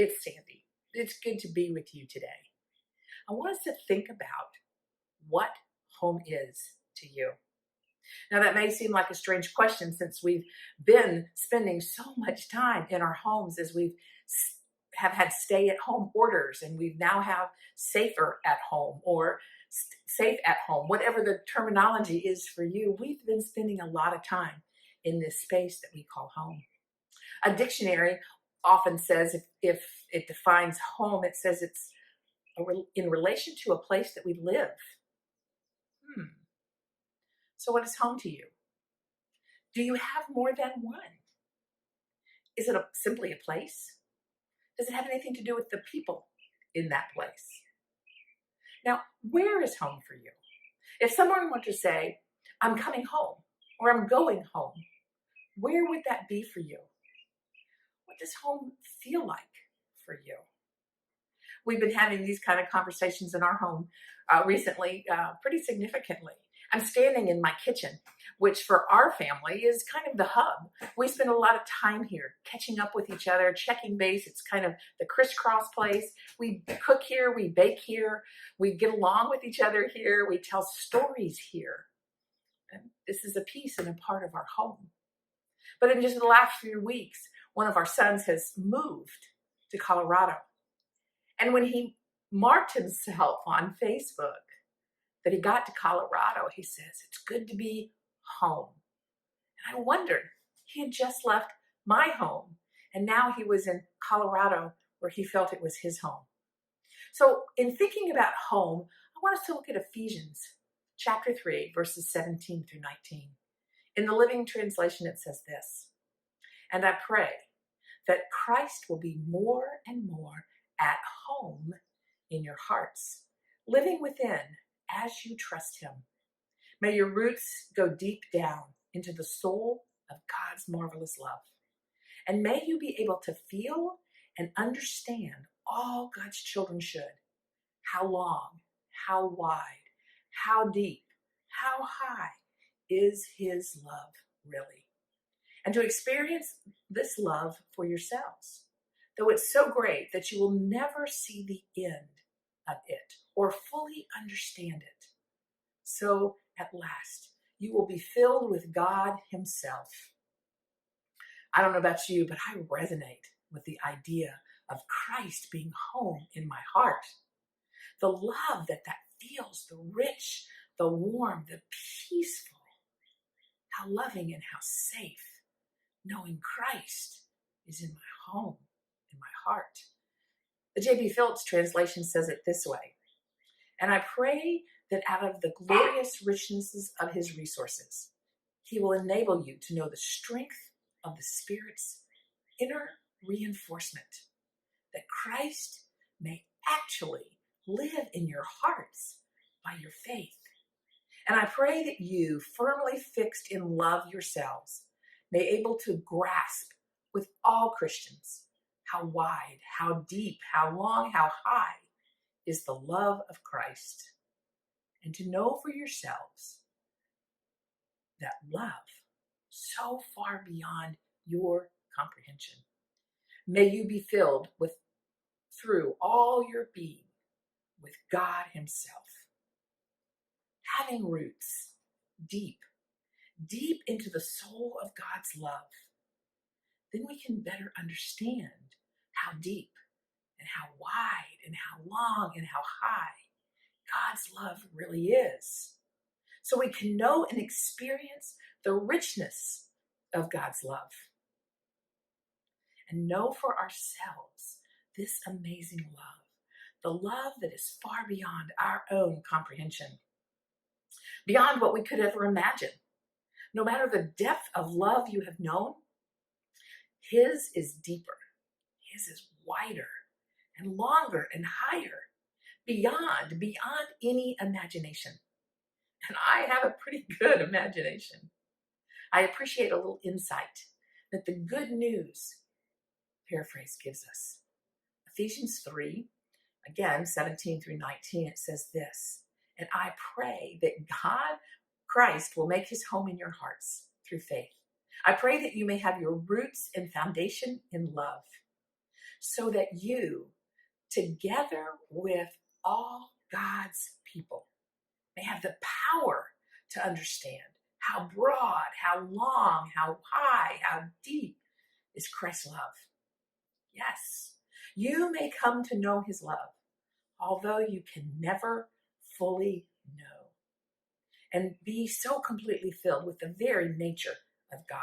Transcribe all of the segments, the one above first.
It's Sandy. It's good to be with you today. I want us to think about what home is to you. Now, that may seem like a strange question since we've been spending so much time in our homes as have had stay-at-home orders, and we now have safer at home or safe at home, whatever the terminology is for you. We've been spending a lot of time in this space that we call home. A dictionary often says, if it defines home, it says it's in relation to a place that we live. So what is home to you? Do you have more than one? Is it simply a place? Does it have anything to do with the people in that place? Now, where is home for you? If someone were to say, I'm coming home, or I'm going home, where would that be for you? What does home feel like for you? We've been having these kind of conversations in our home recently, pretty significantly. I'm standing in my kitchen, which for our family is kind of the hub. We spend a lot of time here, catching up with each other, checking base. It's kind of the crisscross place. We cook here, we bake here, we get along with each other here, we tell stories here. And this is a piece and a part of our home. But in just the last few weeks, one of our sons has moved to Colorado. And when he marked himself on Facebook that he got to Colorado, he says, it's good to be home. And I wondered, he had just left my home, and now he was in Colorado where he felt it was his home. So in thinking about home, I want us to look at Ephesians chapter 3, verses 17 through 19. In the Living Translation, it says this, and I pray that Christ will be more and more at home in your hearts, living within as you trust him. May your roots go deep down into the soul of God's marvelous love. And may you be able to feel and understand all God's children should. How long, how wide, how deep, how high is his love really? And to experience this love for yourselves, though it's so great that you will never see the end of it or fully understand it. So at last, you will be filled with God himself. I don't know about you, but I resonate with the idea of Christ being home in my heart. The love that feels, the rich, the warm, the peaceful. How loving and how safe knowing Christ is in my home, in my heart. The J.B. Phillips translation says it this way, and I pray that out of the glorious richnesses of his resources, he will enable you to know the strength of the Spirit's inner reinforcement, that Christ may actually live in your hearts by your faith. And I pray that you, firmly fixed in love yourselves, may able to grasp with all Christians how wide, how deep, how long, how high is the love of Christ, and to know for yourselves that love so far beyond your comprehension. May you be filled with, through all your being, with God himself. Having roots deep into the soul of God's love, then we can better understand how deep and how wide and how long and how high God's love really is. So we can know and experience the richness of God's love and know for ourselves this amazing love, the love that is far beyond our own comprehension, beyond what we could ever imagine. No matter the depth of love you have known, his is deeper, his is wider and longer and higher, beyond any imagination. And I have a pretty good imagination. I appreciate a little insight that the good news paraphrase gives us. Ephesians 3, again, 17 through 19, it says this, and I pray that Christ will make his home in your hearts through faith. I pray that you may have your roots and foundation in love. so that you, together with all God's people, may have the power to understand how broad, how long, how high, how deep is Christ's love. Yes, you may come to know his love, although you can never fully know, and be so completely filled with the very nature of God.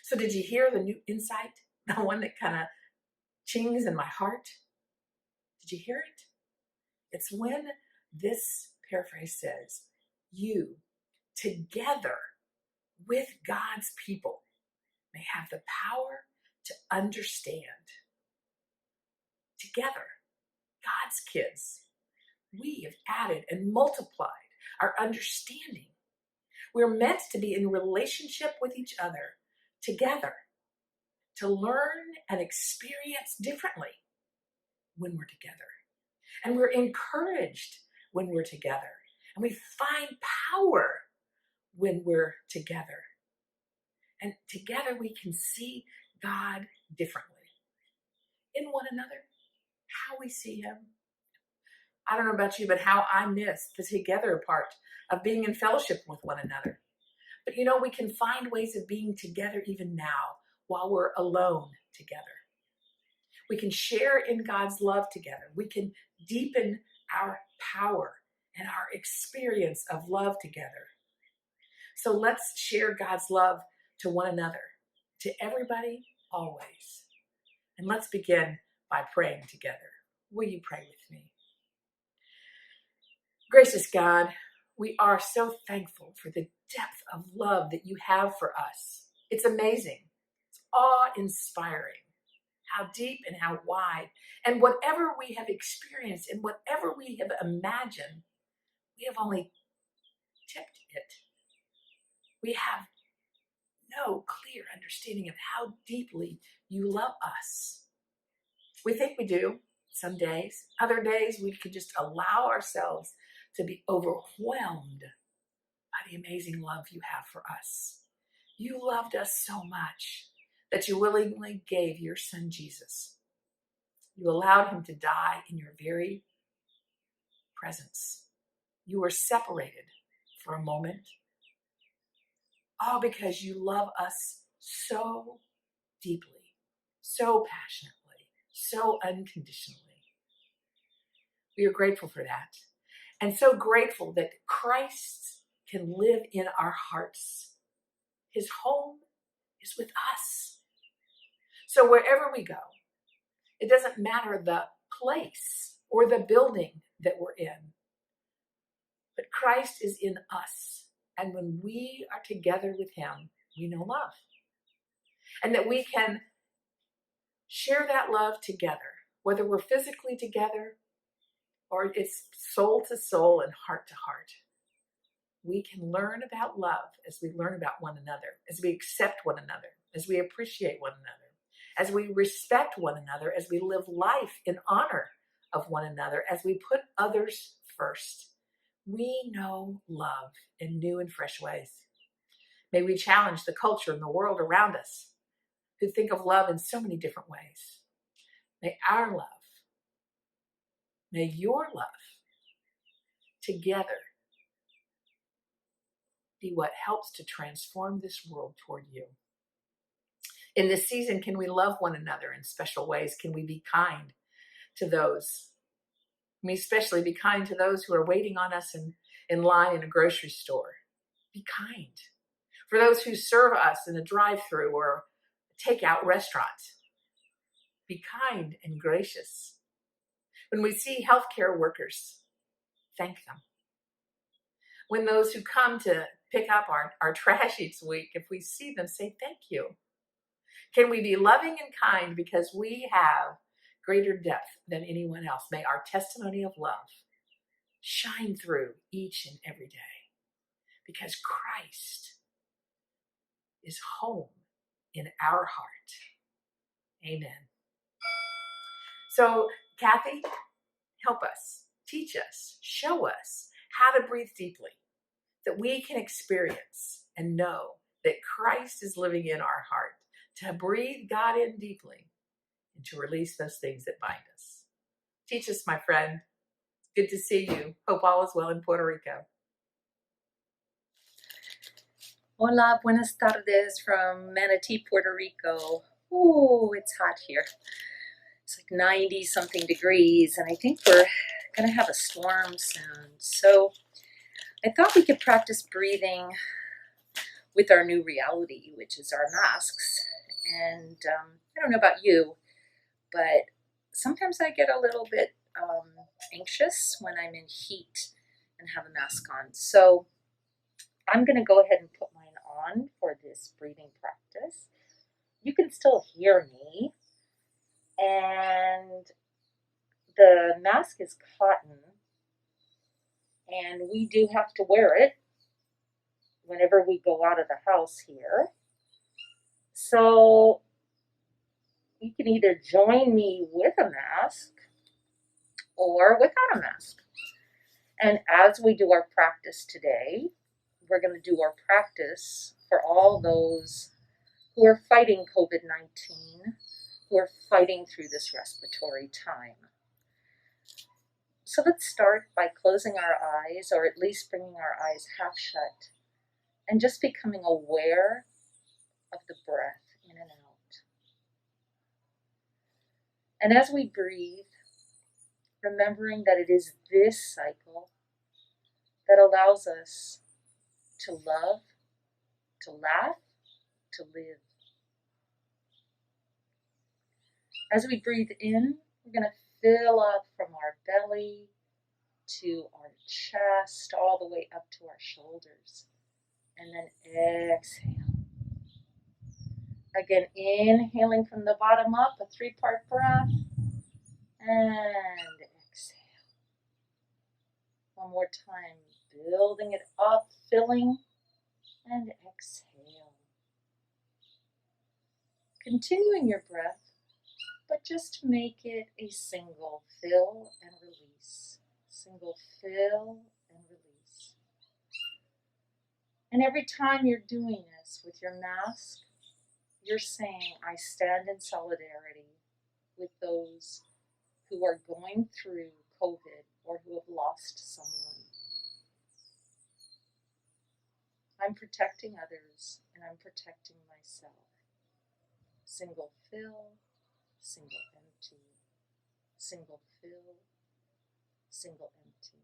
So did you hear the new insight? The one that kind of chings in my heart? Did you hear it? It's when this paraphrase says, you, together with God's people, may have the power to understand. Together, God's kids, we have added and multiplied our understanding. We're meant to be in relationship with each other together, to learn and experience differently when we're together. And we're encouraged when we're together. And we find power when we're together. And together we can see God differently in one another, how we see him. I don't know about you, but how I miss the together part of being in fellowship with one another. But we can find ways of being together even now while we're alone together. We can share in God's love together. We can deepen our power and our experience of love together. So let's share God's love to one another, to everybody, always. And let's begin by praying together. Will you pray with me? Gracious God, we are so thankful for the depth of love that you have for us. It's amazing. It's awe-inspiring. How deep and how wide. And whatever we have experienced and whatever we have imagined, we have only tipped it. We have no clear understanding of how deeply you love us. We think we do some days. Other days we could just allow ourselves to be overwhelmed by the amazing love you have for us. You loved us so much that you willingly gave your son Jesus. You allowed him to die in your very presence. You were separated for a moment, all because you love us so deeply, so passionately, so unconditionally. We are grateful for that. And so grateful that Christ can live in our hearts. His home is with us. So wherever we go, it doesn't matter the place or the building that we're in, but Christ is in us. And when we are together with him, we know love. And that we can share that love together, whether we're physically together or it's soul to soul and heart to heart. We can learn about love as we learn about one another, as we accept one another, as we appreciate one another, as we respect one another, as we live life in honor of one another, as we put others first. We know love in new and fresh ways. May we challenge the culture and the world around us who think of love in so many different ways. May our love, may your love together be what helps to transform this world toward you. In this season, can we love one another in special ways? Can we be kind to those? Can we especially be kind to those who are waiting on us in line in a grocery store? Be kind. For those who serve us in a drive-thru or a takeout restaurant, be kind and gracious. When we see healthcare workers, thank them. When those who come to pick up our trash each week, if we see them, say thank you. Can we be loving and kind because we have greater depth than anyone else? May our testimony of love shine through each and every day because Christ is home in our heart. Amen. So, Kathy, help us, teach us, show us how to breathe deeply, that we can experience and know that Christ is living in our heart, to breathe God in deeply and to release those things that bind us. Teach us, my friend. Good to see you. Hope all is well in Puerto Rico. Hola, buenas tardes from Manatee, Puerto Rico. Ooh, it's hot here. It's like 90 something degrees, and I think we're gonna have a storm soon. So I thought we could practice breathing with our new reality, which is our masks. And I don't know about you, but sometimes I get a little bit anxious when I'm in heat and have a mask on. So I'm going to go ahead and put mine on for this breathing practice. You can still hear me. And the mask is cotton, and we do have to wear it whenever we go out of the house here. So you can either join me with a mask or without a mask. And as we do our practice today, we're going to do our practice for all those who are fighting COVID-19, who are fighting through this respiratory time. So let's start by closing our eyes, or at least bringing our eyes half shut, and just becoming aware of the breath in and out. And as we breathe, remembering that it is this cycle that allows us to love, to laugh, to live. As we breathe in, we're going to fill up from our belly to our chest, all the way up to our shoulders. And then exhale. Again, inhaling from the bottom up, a 3-part breath. And exhale. One more time, building it up, filling, and exhale. Continuing your breath, but just make it a single fill and release. Single fill and release. And every time you're doing this with your mask, you're saying, I stand in solidarity with those who are going through COVID or who have lost someone. I'm protecting others and I'm protecting myself. Single fill, single empty. Single fill, single empty.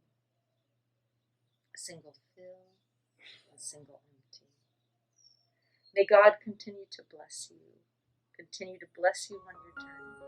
Single fill, and single empty. May God continue to bless you. Continue to bless you on your journey.